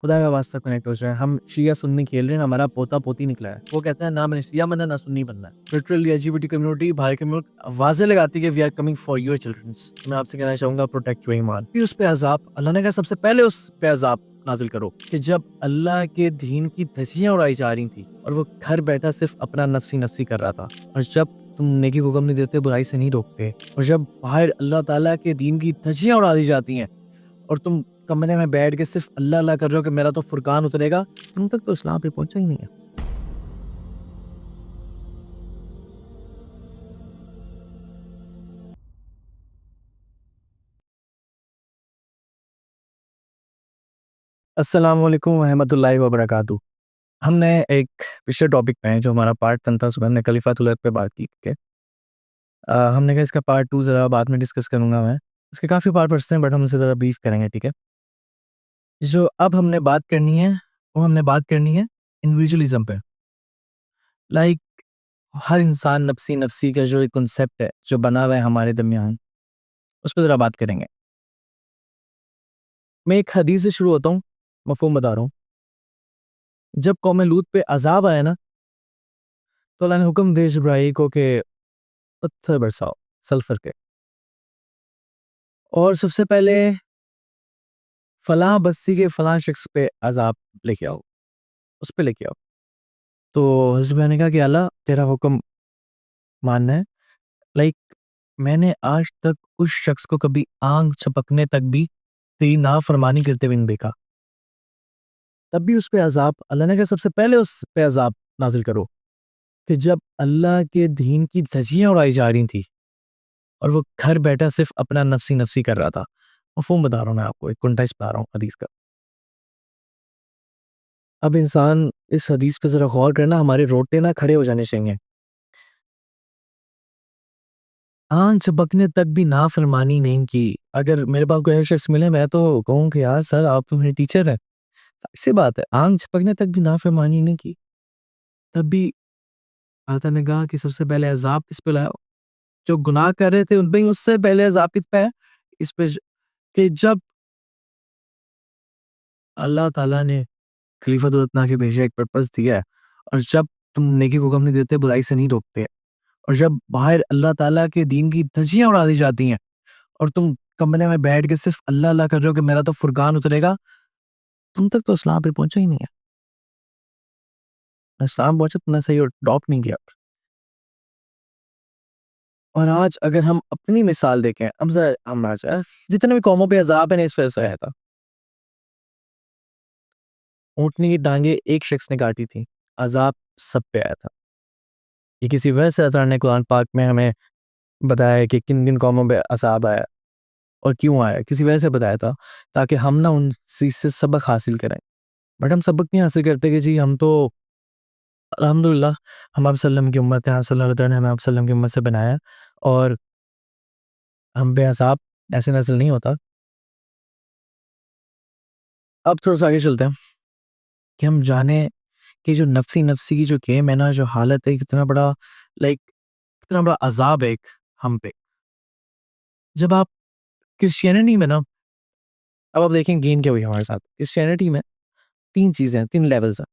खुदा का वास्ता कनेक्ट हो जाए। हम शिया सुन्नी खेल रहे हैं, हमारा पोता पोती निकला है। वो कहता है ना मैंने शिया बनना ना सुन्नी बनना है। लिटरली एलजीबीटी कम्युनिटी बाहर के मुल्क आवाजें लगाती है कि we are coming for your childrens. मैं आपसे कहना चाहूंगा प्रोटेक्ट योर ईमान। फिर उस पे अजाब अल्लाह ने कहा सबसे पहले उस पे अजाब नाजिल करो कि जब अल्लाह के दीन की धज्जियां उड़ाई जा रही थी और वो घर बैठा सिर्फ अपना नफसी नफसी कर रहा था, और जब तुम नेकी को हुक्म नहीं देते, बुराई से नहीं रोकते, और जब बाहर अल्लाह ताला के दीन की धज्जियां उड़ा दी जाती हैं और तुम कमरे में बैठ के सिर्फ अल्लाह अल्लाह कर रहे हो कि मेरा तो फुरकान उतरेगा, तुम तक तो इस्लाम पे पहुंचा ही नहीं है। अस्सलाम वालेकुम रहमतुल्लाहि व बरकातहू। हमने एक पिछले टॉपिक में जो हमारा पार्ट 1 था, सुबह हमने खलीफातुल पे बात की, ठीक है। हमने कहा इसका पार्ट 2 ज़रा बाद में डिस्कस करूंगा मैं। इसके काफ़ी पार्ट बचते हैं बट हम उसे ज़रा ब्रीफ करेंगे, ठीक है। जो अब हमने बात करनी है वो हमने बात करनी है इंडिविजुअलिज्म पे। लाइक हर इंसान नफसी नफसी का जो एक कॉन्सेप्ट है जो बना हुआ है हमारे दरमियान, उस पर ज़रा बात करेंगे। मैं एक हदीस से शुरू होता हूँ, मफ़हूम बता रहा हूँ। जब कौम लूत पे अज़ाब आया ना, तो अल्लाह ने हुक्म दिया जिब्राईल को कि पत्थर बरसाओ सल्फर के, और सबसे पहले फलां बस्ती के फलां शख्स पे अज़ाब लेके आओ, उस पे लेके आओ। तो हज़रत ने कहा कि अल्लाह तेरा हुक्म मानना है। लाइक मैंने आज तक उस शख्स को कभी आंख झपकने तक भी तेरी नाफरमानी करते हुए नहीं देखा। तब भी उस पे अज़ाब अल्लाह ने कहा सबसे पहले उस पे अज़ाब नाज़िल करो कि जब अल्लाह के दीन की धज्जियां उड़ाई जा रही थी और वो घर बैठा सिर्फ अपना नफसी नफसी कर रहा था। मफ़हूम बता रहा हूँ मैं आपको, एक कॉन्टेक्स्ट बता रहा हूँ हदीस का। अब इंसान इस हदीस पे ज़रा गौर करना, हमारे रोटे ना खड़े हो जाने चाहिए। आँख झपकने तक भी नाफरमानी नहीं की। अगर मेरे पास कोई ऐसा शख्स मिले, मैं तो कहूँ कि यार सर आप तो मेरे टीचर हैं। सी बात है, आँख झपकने तक भी नाफरमानी नहीं की। तब भी अल्लाह ताला ने कहा कि सबसे पहले अज़ाब किस पे लाओ? जो गुनाह कर रहे थे उन पे ही, उससे पहले अज़ाब किस पे है? इस पे कि जब अल्लाह ताला ने खलीफतुल के भेजा एक पर्पस दिया है, और जब तुम नेकी को हुक्म नहीं देते, बुराई से नहीं रोकते, और जब बाहर अल्लाह ताला के दीन की धज्जियां उड़ा दी जाती हैं और तुम कमरे में बैठ के सिर्फ अल्लाह अल्लाह कर रहे हो कि मेरा तो फुरकान उतरेगा, तुम तक तो इस्लाम पे पहुंचा ही नहीं है। इस्लाम पहुंचा, तुमने सही अडॉप्ट नहीं किया। और आज अगर हम अपनी मिसाल देखें, अब जरा हम आ जाए, जितने भी कौमों पे अजाब है ना, इस वजह से आया था। ऊँटनी की टांगे एक शख्स ने काटी थी, अजाब सब पे आया था। ये किसी वजह से अल्लाह ने कुरान पाक में हमें बताया है कि किन-किन कौमों पे अज़ाब आया और क्यों आया, किसी वजह से बताया था, ताकि हम ना उन चीज़ से सबक हासिल करें। बट हम सबक नहीं हासिल करते कि जी हम तो अल्हम्दुलिल्लाह हम आप सल्लम की उम्मत है, आप सल्लल्लाहु अलैहि वसल्लम ने हमें आप सल्लम की उम्मत से बनाया है, और हम पे अज़ाब ऐसे नाज़िल नहीं होता। अब थोड़ा-सा आगे चलते हैं कि हम जाने कि जो नफ़्सी-नफ़्सी की जो गेम है ना, जो हालत है, कितना बड़ा लाइक कितना बड़ा अज़ाब है एक हम पे। जब आप क्रिश्चियनिटी में ना, अब आप देखें गेम क्या हुई हमारे साथ। क्रिश्चियनिटी में 3 चीज़ें हैं, 3 लेवल्स हैं।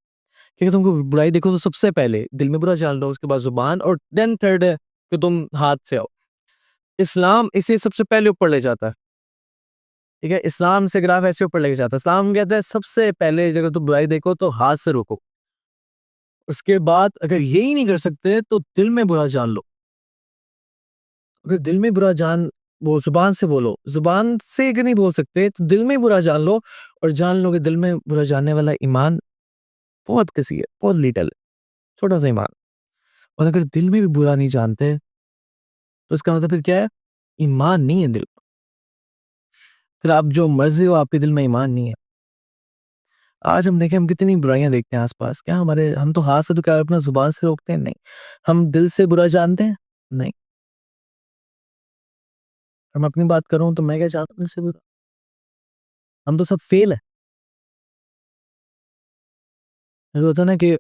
कि तुमको बुराई देखो तो सबसे पहले दिल में बुरा जान लो, उसके बाद ज़ुबान, और देन थर्ड है कि तुम हाथ से आओ। इस्लाम इसे सबसे पहले ऊपर ले जाता है, ठीक है? इस्लाम से ग्राफ ऐसे ऊपर लेके जाता है। इस्लाम कहता है सबसे पहले अगर तुम बुराई देखो तो हाथ से रोको। उसके बाद अगर यही नहीं कर सकते तो दिल में बुरा जान लो। अगर दिल में बुरा जान वो ज़ुबान से बोलो, ज़ुबान से अगर नहीं बोल सकते तो दिल में बुरा जान लो, और जान लो कि दिल में बुरा जानने वाला ईमान बहुत कसी है, बहुत लिटल है, छोटा-सा ईमान। और अगर दिल में भी बुरा नहीं जानते, तो इसका मतलब फिर क्या है? ईमान नहीं है दिल। फिर आप जो मर्ज़ी हो, आपके दिल में ईमान नहीं है। आज हम देखें, हम कितनी बुराइयाँ देखते हैं आस-पास। क्या हमारे हम तो हाथ से तो क्या अपना ज़ुबान से रोकते हैं? नहीं। हम दिल से बुरा जानते हैं? नहीं। मैं अपनी बात करूँ तो मैं क्या चाहता हूँ दिल से बुरा? हम तो सब फ़ेल हैं। एक होता है ना कि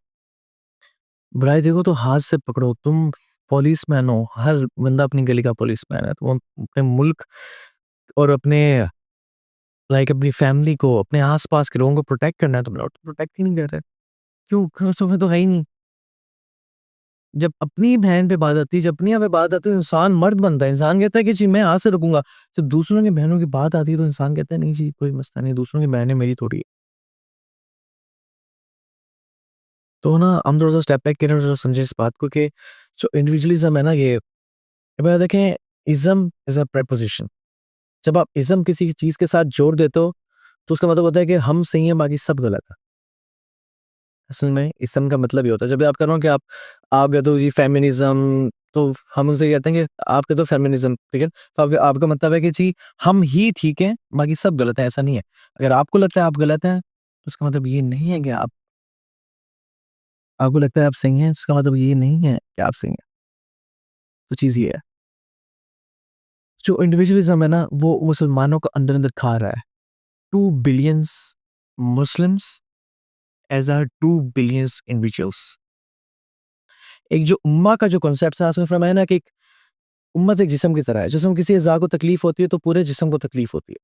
बुराई देखो तो हाथ से पकड़ो। तुम पुलिसमैन हो, हर बंदा अपनी गली का पुलिसमैन है। तो वो अपने मुल्क और अपने लाइक अपनी फैमिली को, अपने आस-पास के लोगों को प्रोटेक्ट करना है, तुम लोग प्रोटेक्ट ही नहीं कर रहे। क्यों? ख़ुश में तो है ही नहीं। जब अपनी बहन पे बात आती है, जब अपनी यहाँ पे बात आती है, तो इंसान मर्द बनता है। इंसान कहता है कि जी मैं यहाँ से रुकूँगा। जब दूसरों की बहनों की बात आती है, तो इंसान कहता है नहीं जी कोई मसला नहीं, दूसरों की बहनें मेरी थोड़ी है। तो ना हम थोड़ा-सा स्टेप बैक करें और ज़रा समझें इस बात को कि जो इंडिविजुअलिज़्म है ना ये अब देखें इज़्म इज़ अ प्रीपोज़िशन। जब आप इज़्म किसी चीज़ के साथ जोड़ देते हो, तो उसका मतलब होता है कि हम सही हैं, बाकी सब गलत है। असल में इज़्म का मतलब ये होता है, जब भी आप कह रहे हो कि आप कहते हो जी फेमिनिज़्म, तो हम उनसे कहते हैं कि आप कहते हो फेमिनिज़्म, ठीक है? तो आपका आपका मतलब है कि जी हम ही ठीक हैं, बाकी सब गलत है, ऐसा नहीं है। अगर आपको लगता है आप गलत हैं, तो उसका मतलब ये नहीं है कि आप आपको लगता है आप सही हैं, इसका मतलब ये नहीं है कि आप सही हैं। तो चीज़ ये है, जो इंडिविजुअलिज़्म है ना, वो मुसलमानों को अंदर-अंदर खा रहा है। 2 billions Muslims as are 2 billions individuals. एक जो उम्मा का जो कॉन्सेप्ट था, उसमें फरमाया ना कि एक उम्मत एक जिस्म की तरह है। जिसमें किसी अज़ा को तकलीफ होती है, तो पूरे जिस्म को तकलीफ होती है।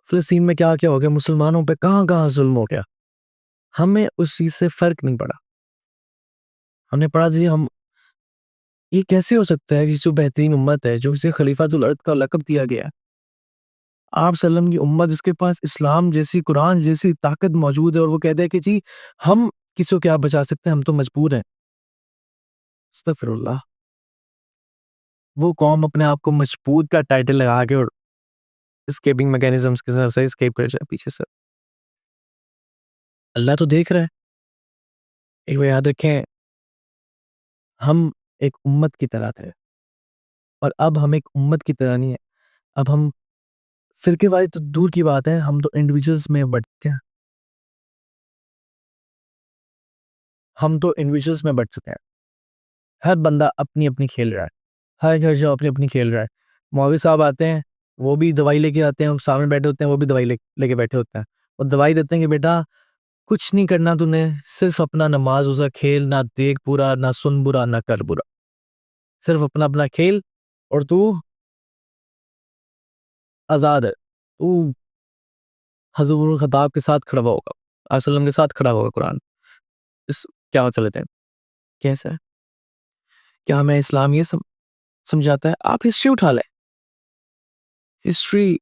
फ़िलिस्तीन में क्या-क्या हो गया, मुसलमानों पे कहाँ-कहाँ ज़ुल्म हो गया। हमें उस चीज़ से फ़र्क नहीं पड़ा। हमने पढ़ा जी हम ये कैसे हो सकता है कि जो बेहतरीन उम्मत है, जो इसे खलीफातुल अर्द का लक़ब दिया गया है, आप सल्लम की उम्मत जिसके पास इस्लाम जैसी, कुरान जैसी ताकत मौजूद है और वो कहता है कि जी हम किसी को क्या बचा सकते हैं, हम तो मजबूर हैं। अस्तगफिरुल्लाह। वो कौम अपने आप को मजबूत का टाइटल लगा के और एस्केपिंग मैकेनिज़्म्स के साथ से एस्केप कर जाए पीछे से। अल्लाह तो देख रहा है। एक बात याद रखें, हम एक उम्मत की तरह थे और अब हम एक उम्मत की तरह नहीं है। अब हम फ़िरक़ेवारी तो दूर की बात है, हम तो इंडिविजुअल्स में बँट के हैं। हम तो इंडिविजुअल्स में बँट चुके हैं। हर बंदा अपनी-अपनी खेल रहा है। हर जो अपनी-अपनी खेल रहा है। मौलवी साहब आते हैं, वो भी दवाई लेके आते हैं, हम सामने बैठे होते हैं, वो भी दवाई लेके बैठे होते हैं और दवाई देते हैं कि बेटा कुछ नहीं करना तूने, सिर्फ़ अपना नमाज़ रोज़ा खेल, ना देख बुरा, ना सुन बुरा, ना कर बुरा। सिर्फ़ अपना-अपना खेल और तू आज़ाद है। तू हज़ूरुल ख़ताब के साथ खड़ा होगा, आप सल्लम के साथ खड़ा होगा कुरान। इस क्या चल लेते हैं, कैसा है? क्या हमें इस्लाम ये समझाता है? आप हिस्ट्री उठा लें। हिस्ट्री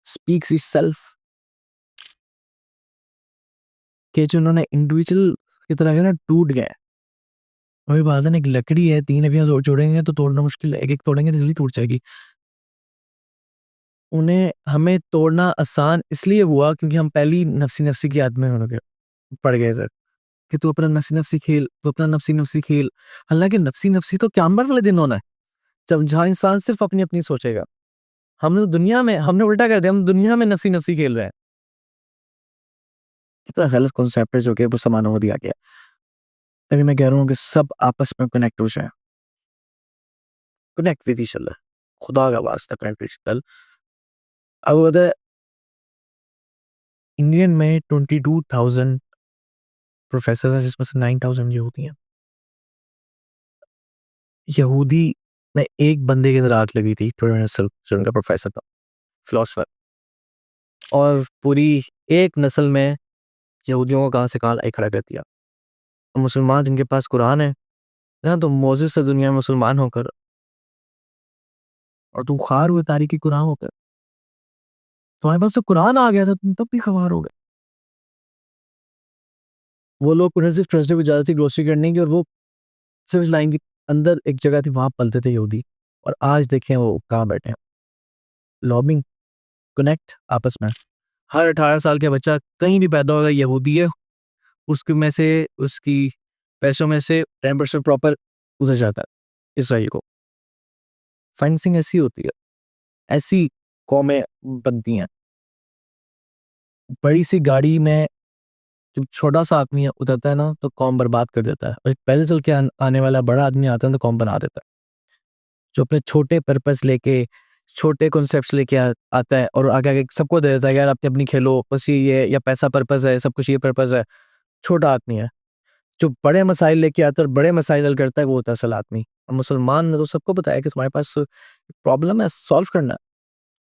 स्पीक्स इटसेल्फ कि जो उन्होंने इंडिविजुअल की तरह है ना टूट गए। वही बात है ना, एक लकड़ी है, 3 अभी जोड़ेंगे तो तोड़ना मुश्किल है, एक-एक तोड़ेंगे तो जल्दी टूट जाएगी। उन्हें हमें तोड़ना आसान इसलिए हुआ क्योंकि हम पहली नफ़्सी-नफ़्सी की आदत में हो गए पड़ गए थे कि तू अपना नफ़्सी-नफ़्सी खेल, तू अपना नफ़्सी-नफ़्सी खेल। हालाँकि नफ़्सी-नफ़्सी तो क़यामत वाले दिन होना है, जब जहाँ इंसान सिर्फ़ अपनी-अपनी सोचेगा। हमने तो दुनिया में हमने उल्टा कर दिया, हम दुनिया में नफ़्सी-नफ़्सी खेल रहे हैं। कितना गलत कॉन्सेप्ट है जो कि मुसलमानों को दिया गया। तभी मैं कह रहा हूँ कि सब आपस में कनेक्ट हो जाएँ। Connect with each other. खुदा का वास्ता कनेक्ट विद ईच अदर। अब पता है इंडियन में 22,000 प्रोफ़ेसर हैं जिसमें से 9,000 यहूदी हैं। यहूदी में एक बंदे की अंदर आग लगी थी, टोलेरेंस नस्ल जो उनका प्रोफ़ेसर था, फिलॉसफर और पूरी एक नस्ल में यहूदियों को कहाँ से कहाँ ला खड़ा कर दिया। और मुसलमान जिनके पास कुरान है ना, तो मोज़ेज़ से दुनिया में मुसलमान होकर और तुम ख़ार हुए तारीकी कुरान होकर। तुम्हारे पास तो कुरान आ गया था, तुम तब भी ख़वार हो गए। वो लोग उन्हें सिर्फ़ ट्यूसडे को इजाज़त थी ग्रोसरी करने की और वो सिर्फ़ इस लाइन के अंदर एक जगह थी, वहाँ पलते थे यहूदी और आज देखें वो कहाँ बैठे हैं। लॉबिंग, कनेक्ट आपस में। हर 18 साल का बच्चा कहीं भी पैदा होगा यहूदी है, उसके में से उसकी पैसों में से 10% प्रॉपर उधर जाता है, ईसाई को। फाइनेंसिंग ऐसी होती है, ऐसी कौमें बनती हैं। बड़ी-सी गाड़ी में जब छोटा-सा आदमी उतरता है ना, तो कौम बर्बाद कर देता है और एक पैदल चल के आने वाला बड़ा आदमी आता है, तो कौम बना देता है। जो अपने छोटे पर्पस लेके, छोटे कॉन्सेप्ट्स लेके आता है और आगे-आगे सबको दे देता है, यार अपनी-अपनी खेलो, बस ये है या पैसा पर्पस है, सब कुछ ये पर्पस है। छोटा आदमी है। जो बड़े मसाइल लेके आता है और बड़े मसाइल हल करता है, वो होता है असल आदमी। और मुसलमान ने तो सबको बताया कि तुम्हारे पास प्रॉब्लम है, सॉल्व करना है।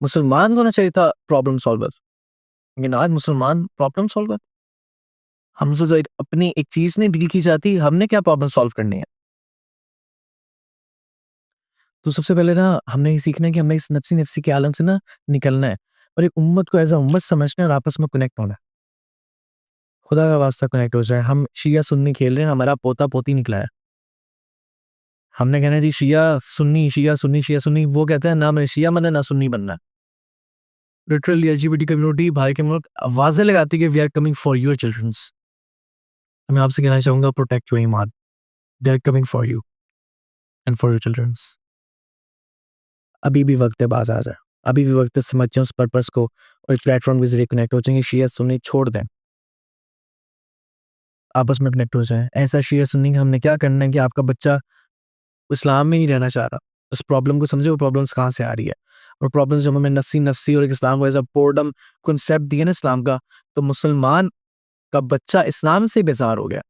मुसलमान होना चाहिए था प्रॉब्लम सॉल्वर, लेकिन आज मुसलमान प्रॉब्लम सॉल्वर। हमसे तो एक अपनी एक चीज़ नहीं डील की जाती, हमने क्या प्रॉब्लम सॉल्व करनी है? तो सबसे पहले ना हमने ये सीखना है कि हमें इस नफ़्सी-नफ़्सी के आलम से ना निकलना है और एक उम्मत को एज़ अ उम्मत समझना है और आपस में कनेक्ट होना है। खुदा का वास्ता कनेक्ट हो जाए। हम शिया-सुन्नी खेल रहे हैं, हमारा पोता-पोती निकला है। हमने कहना है जी शिया-सुन्नी, शिया-सुन्नी, शिया-सुन्नी, वो कहते हैं ना हमें शिया बनना है, ना सुन्नी बनना है। लिटरली एलजीबीटी कम्युनिटी बाहर के मुल्क आवाज़ें लगाती है कि we are coming for your childrens. मैं आपसे कहना चाहूँगा प्रोटेक्ट योर ईमान। They are coming for you and for your childrens. अभी भी वक़्त है बाज़ आ जाए। अभी भी वक़्त है समझ जाएँ उस पर्पस को और एक प्लेटफ़ॉर्म के ज़रिए कनेक्ट हो जाएँगे। शिया-सुन्नी छोड़ दें, आपस में कनेक्ट हो जाएँ। ऐसा शिया-सुन्नी का हमने क्या करना है कि आपका बच्चा इस्लाम में नहीं रहना चाह रहा। उस प्रॉब्लम को समझे वो प्रॉब्लम्स कहाँ से आ रही है और प्रॉब्लम्स जब हमें नफ़्सी-नफ़्सी और एक इस्लाम को एज़ अ बोर्डम कांसेप्ट दिया ना इस्लाम का, तो मुसलमान का बच्चा इस्लाम से बेज़ार हो गया।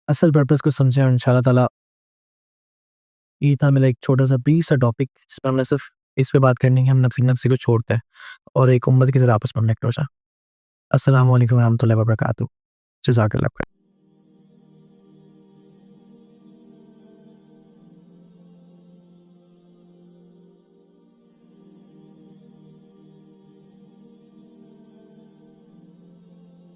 असल पर्पस को समझें और इंशाअल्लाह ताला ये था मेरा एक छोटा-सा ब्रीफ सा टॉपिक जिस पे हमने सिर्फ़ इस पे बात करनी है कि हम नफ़्सी-नफ़्सी को छोड़ते हैं और एक उम्मत की तरह आपस में कनेक्ट हो जाएँ। अस्सलामु अलैकुम व रहमतुल्लाहि व बरकातहू। जज़ाकल्लाह खैर।